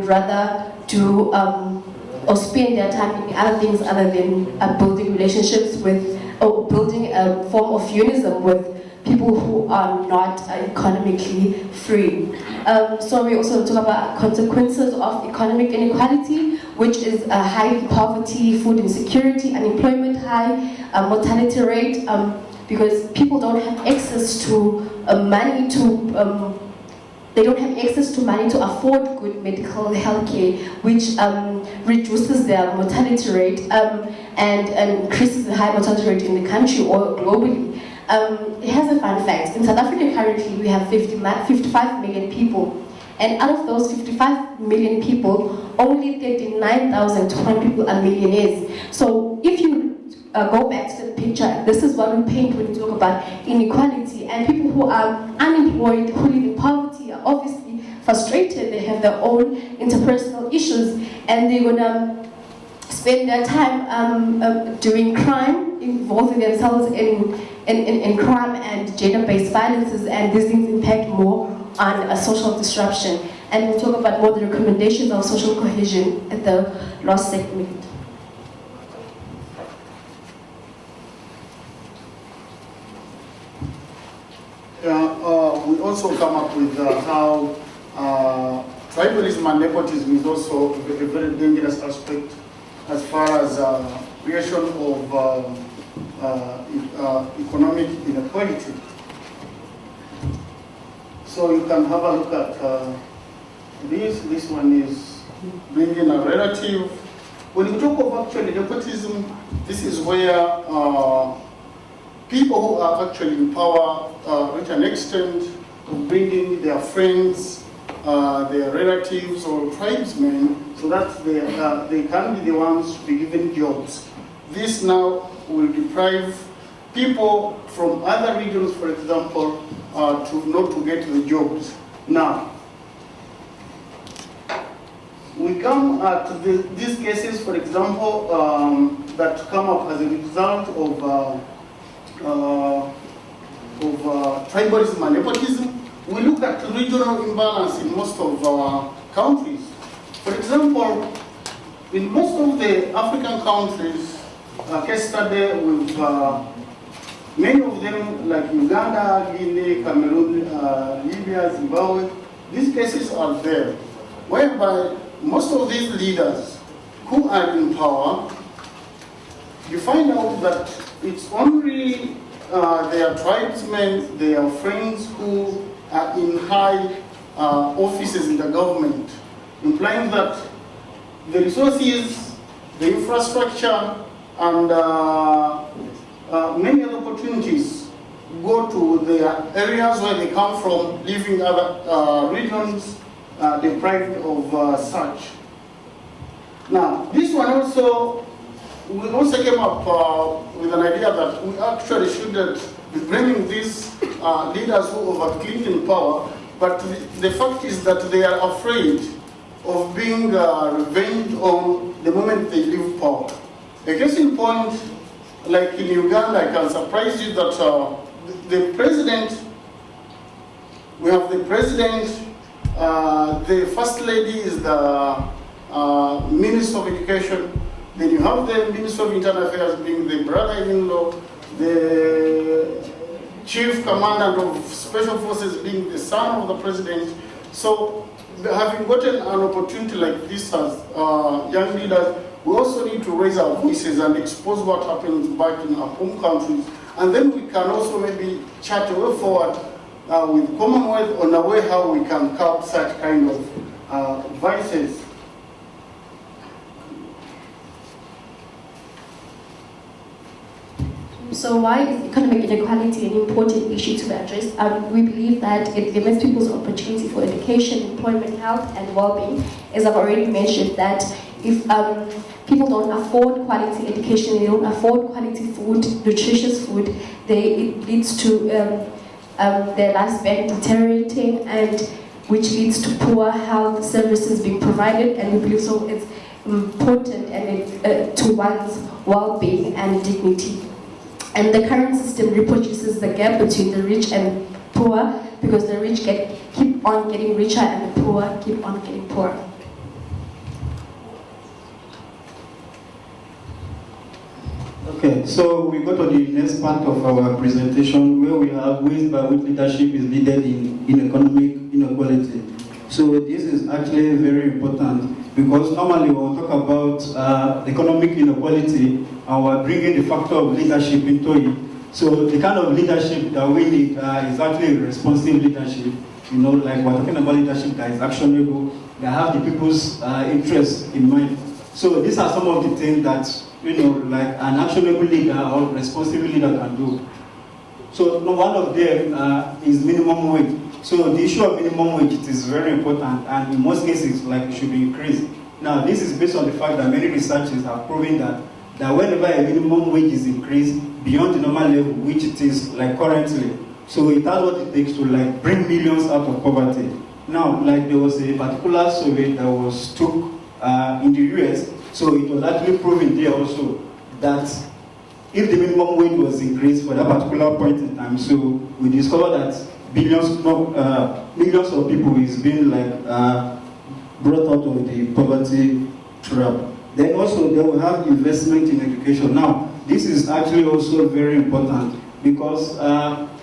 rather do or spend their time in other things other than building relationships with, or building a form of unionism with people who are not economically free. So we also talk about consequences of economic inequality, which is high poverty, food insecurity, unemployment high, mortality rate, because people don't have access to money to they don't have access to money to afford good medical health care, which reduces their mortality rate and increases the high mortality rate in the country or globally. It has a fun fact. In South Africa currently we have 55 million people, and out of those 55 million people, only 39,200 people are millionaires. So if you go back to the picture, this is what we paint when we talk about inequality, and people who are unemployed, who live in poverty, are obviously frustrated. They have their own interpersonal issues, and they're gonna spend their time doing crime, involving themselves in crime and gender-based violences, and these things impact more on a social disruption. And we'll talk about more the recommendations of social cohesion at the last segment. We also come up with how tribalism and nepotism is also a very dangerous aspect as far as creation of economic inequality. So you can have a look at this. This one is bringing a relative. When you talk of actually nepotism, this is where people who are actually in power reach an extent of bringing their friends, their relatives or tribesmen, so that they can be the ones to be given jobs. This now will deprive people from other regions, for example, not to get the jobs. Now, we come to these cases, for example, that come up as a result of tribalism and nepotism. We look at regional imbalance in most of our countries. For example, in most of the African countries, case study with many of them like Uganda, Guinea, Cameroon, Libya, Zimbabwe, these cases are there, whereby most of these leaders who are in power, you find out that it's only their tribesmen, their friends who are in high offices in the government, implying that the resources, the infrastructure, and many other opportunities go to the areas where they come from, leaving other regions deprived of such. Now, this one also, we also came up with an idea that we actually shouldn't be blaming these leaders who overclicked in power, but the fact is that they are afraid of being revenged on the moment they leave power. A case in point, like in Uganda, I can surprise you that the president, we have the president, the first lady is the Minister of Education, then you have the Minister of Internal Affairs being the brother-in-law, the Chief Commandant of Special Forces being the son of the president. So having gotten an opportunity like this as young leaders, we also need to raise our voices and expose what happens back in our home countries. And then we can also maybe chart a way forward with Commonwealth on a way how we can curb such kind of vices. So why is economic inequality an important issue to be addressed? We believe that it limits people's opportunity for education, employment, health, and well-being. As I've already mentioned, that if people don't afford quality education, they don't afford quality food, nutritious food, it leads to their lifespan deteriorating, and which leads to poor health services being provided. And we believe so it's important and to one's well-being and dignity. And the current system reproduces the gap between the rich and poor, because the rich keep on getting richer and the poor keep on getting poorer. Okay, so we go to the next part of our presentation where we have ways by which leadership is needed in economic inequality. So this is actually very important because normally we'll talk about economic inequality and we're bringing the factor of leadership into it. So the kind of leadership that we need is actually responsive leadership. You know, like we're talking about leadership that is actionable, that have the people's interests in mind. So these are some of the things that, you know, like an actionable leader or responsible leader can do. So one of them is minimum wage. So the issue of minimum wage is very important, and in most cases, like, it should be increased. Now, this is based on the fact that many researchers have proven that whenever a minimum wage is increased beyond the normal level, which it is like currently, so it has what it takes to like bring millions out of poverty. Now, like there was a particular survey that was took in the US, so it was actually proven there also that if the minimum wage was increased for that particular point in time, so we discovered that millions of people is being like brought out of the poverty trap. Then also they will have investment in education. Now, this is actually also very important because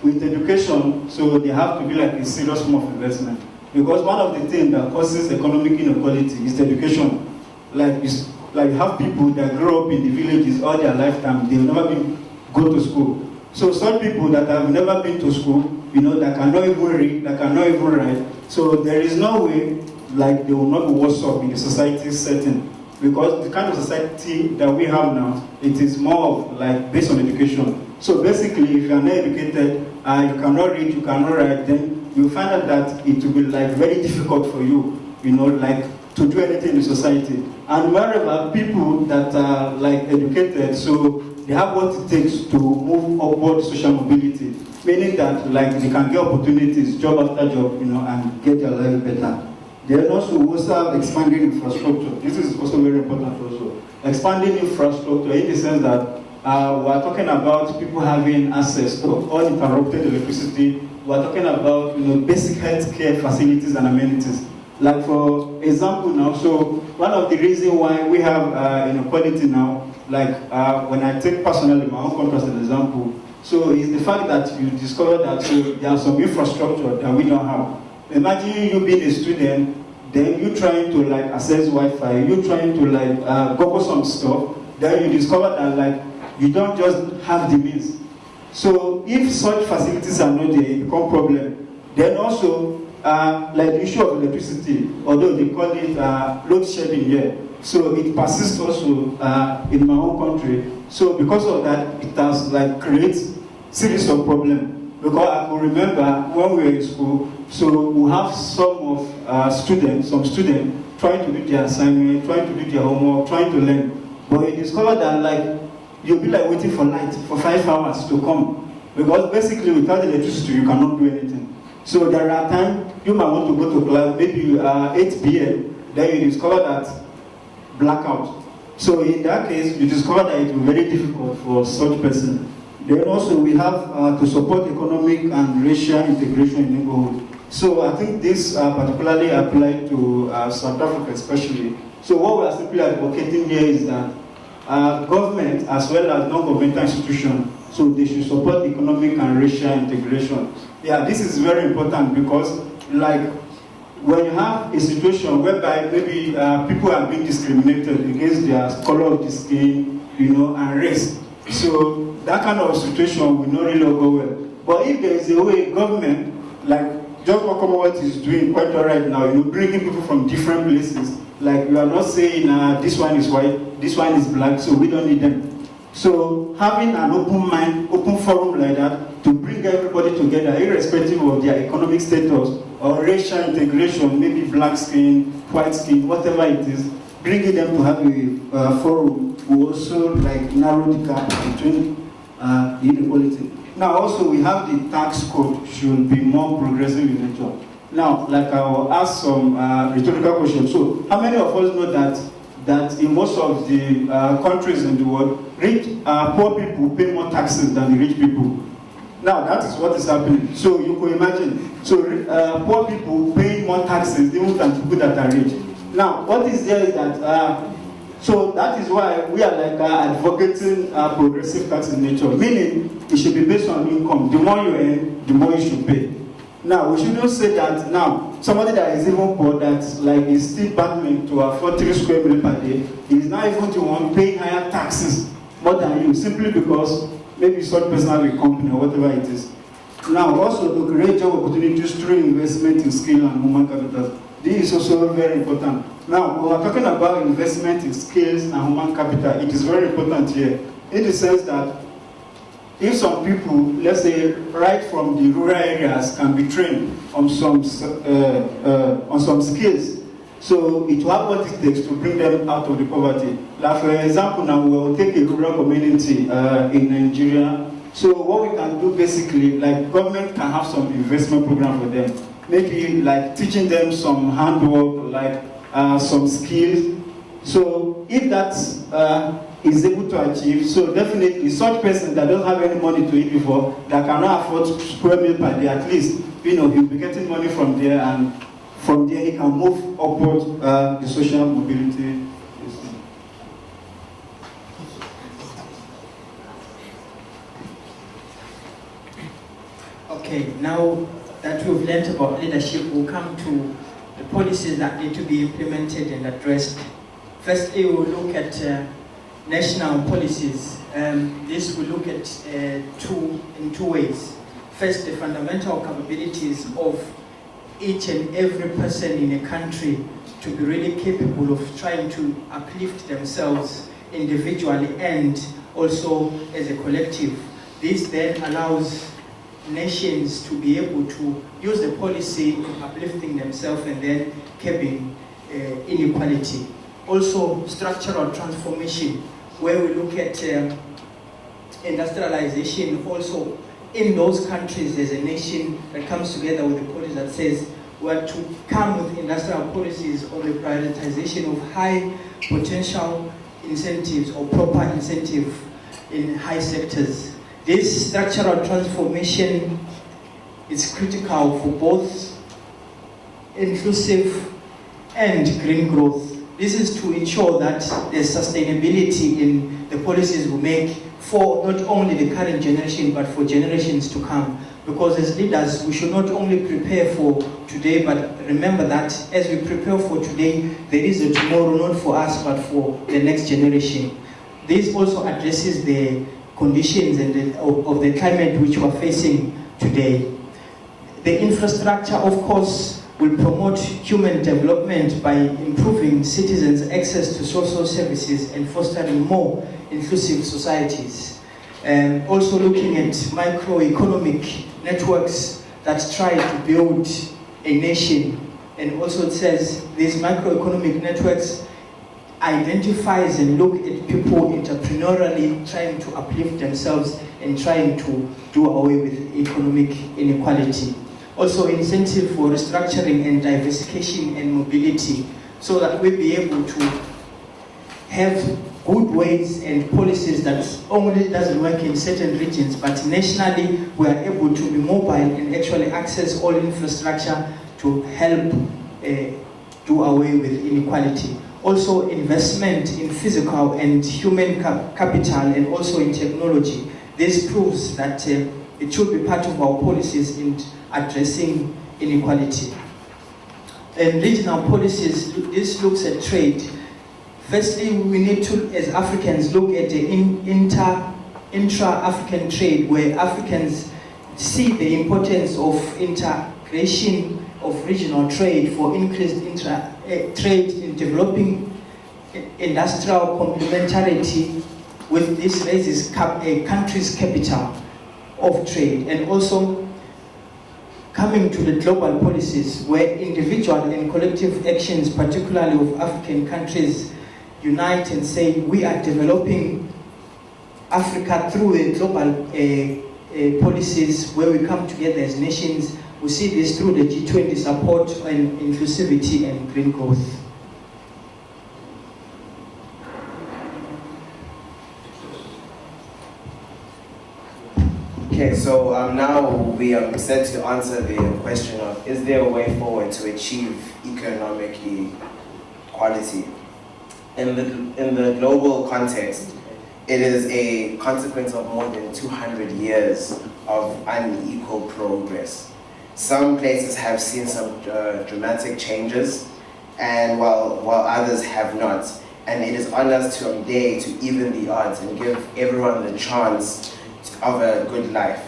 with education, so they have to be like a serious form of investment. Because one of the things that causes economic inequality is education. Like you have people that grow up in the villages all their lifetime, they've never go to school. So some people that have never been to school, you know, that cannot even read, that cannot even write, so there is no way like they will not be worse off in the society setting. Because the kind of society that we have now, it is more of like based on education. So basically, if you are not educated, you cannot read, you cannot write, then you find out that it will be like very difficult for you, you know, like to do anything in society. And wherever people that are like educated, so they have what it takes to move upward social mobility, meaning that like they can get opportunities, job after job, you know, and get their life better. Then also we also have expanding infrastructure. This is also very important also. Expanding infrastructure in the sense that we are talking about people having access to uninterrupted electricity. We are talking about, you know, basic healthcare facilities and amenities. Like for example now, so one of the reasons why we have inequality now, like when I take personally my own country as an example, so is the fact that you discover that there are some infrastructure that we don't have. Imagine you being a student, then you trying to like access Wi-Fi, you trying to like Google some stuff, then you discover that like you don't just have the means. So if such facilities are not there, it becomes a problem. Then also, like the issue of electricity, although they call it load shedding here, so it persists also in my own country. So because of that, it has like created series of problems. Because I can remember when we were in school, so we have some students trying to do their assignment, trying to do their homework, trying to learn. But you discover that like you'll be like waiting for light for 5 hours to come. Because basically without electricity you cannot do anything. So there are times you might want to go to class, maybe 8 p.m., then you discover that blackout. So in that case, you discover that it will be very difficult for such person. Then also we have to support economic and racial integration in neighborhood. So I think this particularly applies to South Africa especially. So what we are simply advocating here is that government as well as non-governmental institutions, so they should support economic and racial integration. Yeah, this is very important because like when you have a situation whereby maybe people are being discriminated against their color of the skin, you know, and race. So that kind of situation will not really go well. But if there is a way government, like just what Commonwealth is doing quite all right now, you know, bringing people from different places, like you are not saying this one is white, this one is black, so we don't need them. So having an open mind, open forum like that to bring everybody together, irrespective of their economic status or racial integration, maybe black skin, white skin, whatever it is, bringing them to have a forum will also like narrow the gap between the inequality. Now also we have the tax code should be more progressive in nature. Now, like I will ask some rhetorical questions. So how many of us know that in most of the countries in the world, poor people pay more taxes than the rich people? Now that is what is happening. So you can imagine. So poor people paying more taxes even than people that are rich. Now what is there is that So that is why we are like advocating progressive tax in nature, meaning it should be based on income. The more you earn, the more you should pay. Now, we shouldn't say that now, somebody that is even poor, that like is still battling to afford 3 square meters per day, is now even the one paying higher taxes more than you, simply because maybe such person has a company or whatever it is. Now, also to create job opportunities through investment in skill and human capital. This is also very important. Now, when we're talking about investment in skills and human capital, it is very important here, in the sense that if some people, let's say, right from the rural areas, can be trained on some skills, so it will have what it takes to bring them out of the poverty. Like for example, now we will take a rural community in Nigeria. So what we can do basically, like government can have some investment program for them. Maybe like teaching them some handwork, like some skills. So if that is able to achieve, so definitely such person that doesn't have any money to eat before, that cannot afford square meal per day, at least, he'll be getting money from there, and from there he can move upward the social mobility. Okay, now that we've learned about leadership, we'll come to the policies that need to be implemented and addressed. Firstly, we'll look at national policies. This will look at in two ways. First, the fundamental capabilities of each and every person in a country to be really capable of trying to uplift themselves individually and also as a collective. This then allows nations to be able to use the policy in uplifting themselves and then curbing inequality. Also, structural transformation, where we look at industrialization. Also, in those countries, there's a nation that comes together with a policy that says we're to come with industrial policies on the prioritization of high potential incentives or proper incentive in high sectors. This structural transformation is critical for both inclusive and green growth. This is to ensure that there's sustainability in the policies we make for not only the current generation but for generations to come. Because as leaders, we should not only prepare for today, but remember that as we prepare for today, there is a tomorrow not for us but for the next generation. This also addresses the conditions and of the climate which we're facing today. The infrastructure, of course, will promote human development by improving citizens' access to social services and fostering more inclusive societies. Also looking at microeconomic networks that try to build a nation. And also it says these microeconomic networks identifies and look at people entrepreneurially trying to uplift themselves and trying to do away with economic inequality. Also incentive for restructuring and diversification and mobility, so that we'll be able to have good ways and policies that only doesn't work in certain regions, but nationally we are able to be mobile and actually access all infrastructure to help do away with inequality. Also investment in physical and human capital and also in technology. This proves that it should be part of our policies in addressing inequality. And regional policies, this looks at trade. Firstly, we need to, as Africans, look at the intra-African trade, where Africans see the importance of integration of regional trade for increased trade in developing industrial complementarity. With this raises a country's capital of trade, and also coming to the global policies where individual and collective actions, particularly of African countries, unite and say we are developing Africa through the global policies where we come together as nations. We see this through the G20 support and inclusivity and green growth. Okay, so now we are set to answer the question of, is there a way forward to achieve economic equality? In the global context, it is a consequence of more than 200 years of unequal progress. Some places have seen some dramatic changes, and while others have not. And it is on us today to even the odds and give everyone the chance of a good life.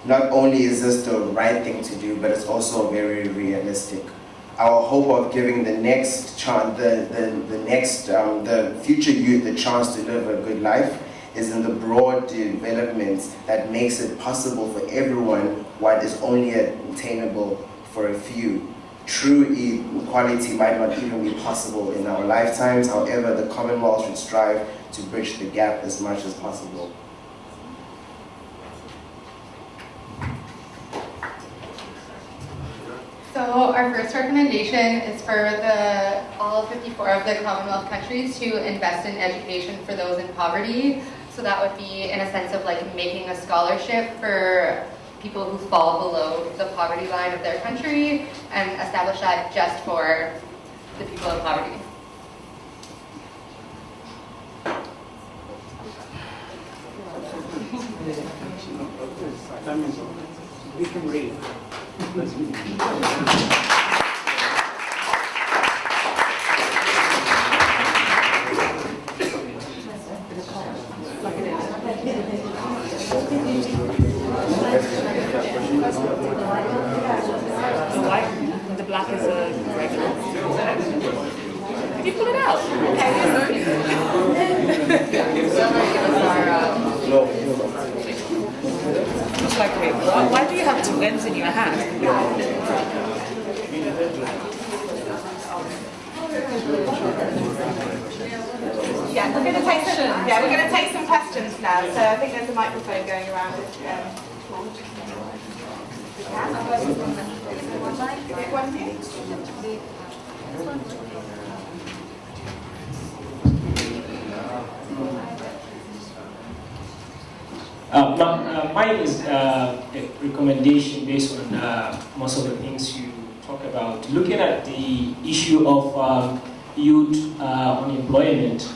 Not only is this the right thing to do, but it's also very realistic. Our hope of giving the next chance, the future youth the chance to live a good life is in the broad development that makes it possible for everyone what is only attainable for a few. True equality might not even be possible in our lifetimes. However, the Commonwealth should strive to bridge the gap as much as possible. So our first recommendation is for all 54 of the Commonwealth countries to invest in education for those in poverty. So that would be in a sense of like making a scholarship for people who fall below the poverty line of their country and establish that just for the people in poverty. We can read. The white, the black is a regular. Did you pull it out? It's like, wait, why do you have two ends in your hand? Yeah, we're going to take some questions now. So I think there's a microphone going around. Mine is a recommendation based on most of the things you talk about. Looking at the issue of youth unemployment,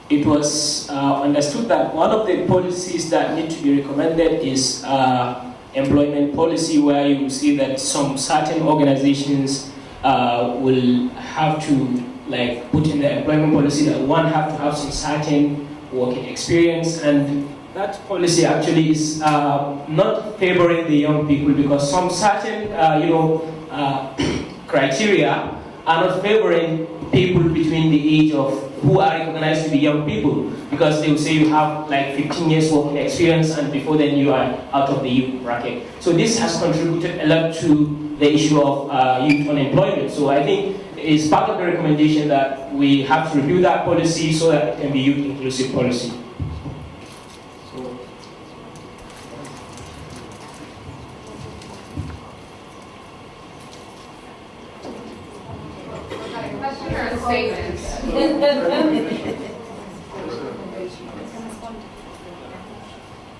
it was understood that one of the policies that need to be recommended is employment policy, where you see that some certain organizations will have to put in the employment policy that one have to have some certain working experience, and that policy actually is not favoring the young people, because some certain criteria are not favoring people between the age of who are recognized to be young people, because they will say you have 15 years working experience and before then you are out of the youth bracket. So this has contributed a lot to the issue of youth unemployment. So I think it's part of the recommendation that we have to review that policy so that it can be youth inclusive policy.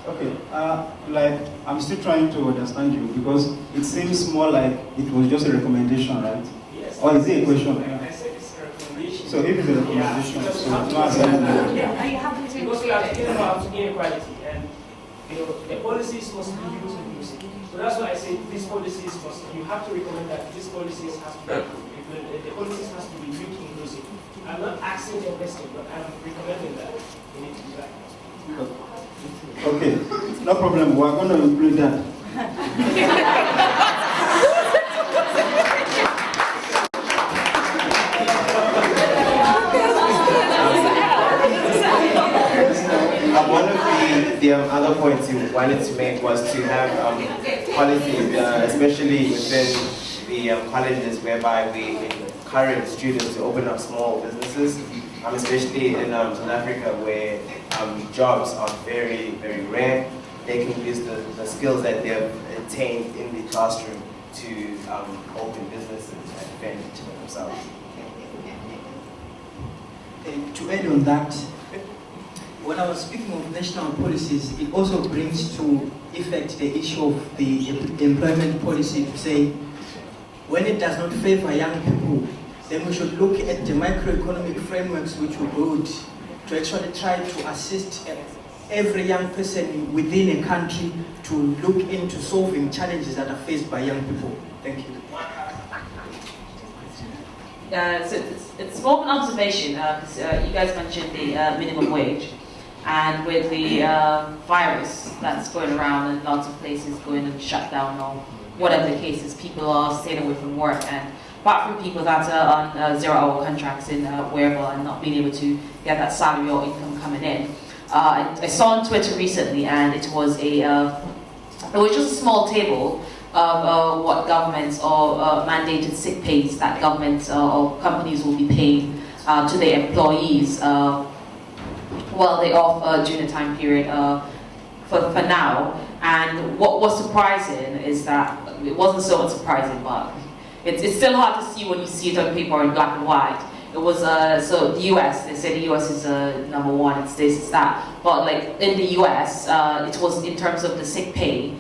Okay, I'm still trying to understand you, because it seems more like it was just a recommendation, right? Yes. Or is it a question? I said it's a recommendation. So if it's a recommendation, yeah, so it's not assignment. Are you happy to? Because we are talking about inequality, and the policies must be youth inclusive. So that's why I say these policies must. You have to recommend that these policies has to be. The policies has to be youth inclusive. I'm not asking the question, but I'm recommending that we need to do that. Okay, no problem. We're going to include that. One of the other points you wanted to make was to have policies, especially within the colleges, whereby we encourage students to open up small businesses, especially in South Africa, where jobs are very, very rare. They can use the skills that they've attained in the classroom to open businesses and fend to themselves. To add on that, when I was speaking of national policies, it also brings to effect the issue of the employment policy, to say when it does not favor young people, then we should look at the microeconomic frameworks which we build to actually try to assist every young person within a country to look into solving challenges that are faced by young people. Thank you. So it's more of an observation, because you guys mentioned the minimum wage, and with the virus that's going around and lots of places going and shut down or whatever the case is, people are staying away from work, and apart from people that are on 0-hour contracts in wherever and not being able to get that salary or income coming in. I saw on Twitter recently, and it was just a small table of what governments or mandated sick pays that governments or companies will be paying to their employees while they're off during the time period for now. And what was surprising is that, it wasn't so much surprising, but it's still hard to see when you see it on paper in black and white. It was, so the US, they say the US is number one, it's this, it's that. But like in the US, it was in terms of the sick pay,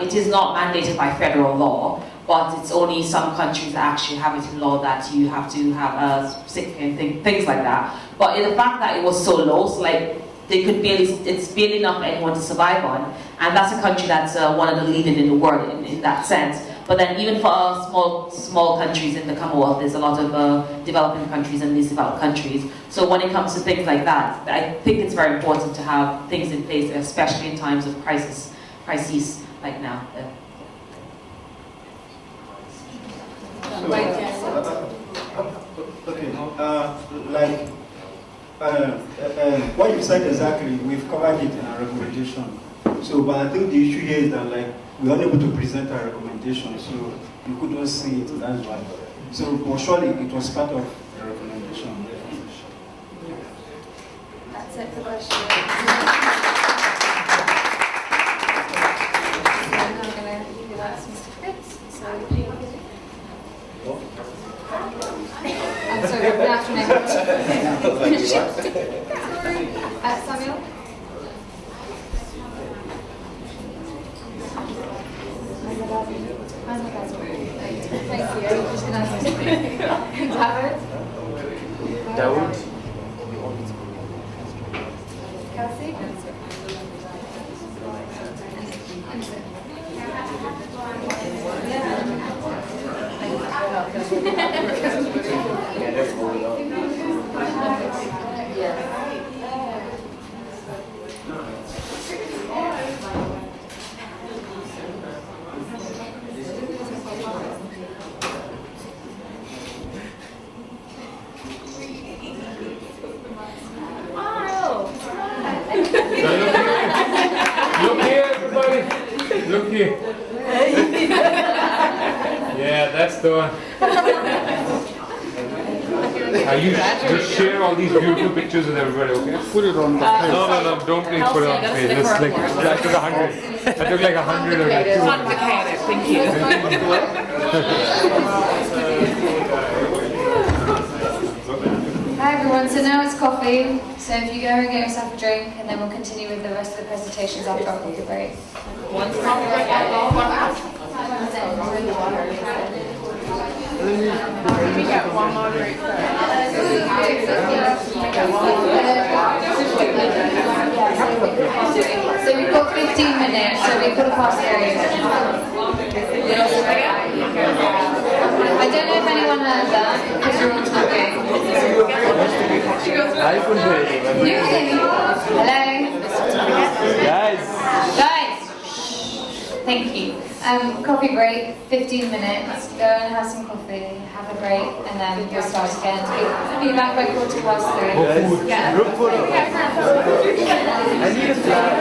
it is not mandated by federal law, but it's only some countries that actually have it in law that you have to have sick pay and things like that. But in the fact that it was so low, so like they could barely, it's barely enough for anyone to survive on. And that's a country that's one of the leading in the world in that sense. But then even for small countries in the Commonwealth, there's a lot of developing countries and least developed countries. So when it comes to things like that, I think it's very important to have things in place, especially in times of crises like now. What you said exactly, we've covered it in our recommendation. So, but I think the issue here is that we are unable to present our recommendation, so you couldn't see it, that's why. So, well, surely it was part of the recommendation. That's it for questions. I'm now going to give that to Mr. Hicks. I'm sorry, good afternoon. Samuel? Thank you. I'm just going to ask David? Dawood? Kelsey? Look here, everybody. Look here. Yeah, that's the one. You just share all these beautiful pictures with everybody, okay? Put it on the page. No, don't please put it on the page. It's like, I took 100. I took like 100 or like 200. Complicated, thank you. Hi everyone, so now it's coffee. So if you go and get yourself a drink, and then we'll continue with the rest of the presentations after our coffee break. One coffee break and one after. We get one more drink So we've got 15 minutes, so we could have passed I don't know if anyone heard that, because you're all talking. I couldn't hear it. You can hear me? Hello? Guys! Thank you. Coffee break, 15 minutes. Go and have some coffee, have a break, and then we'll start again. We'll be back by 3:15. Yeah. I need a flag.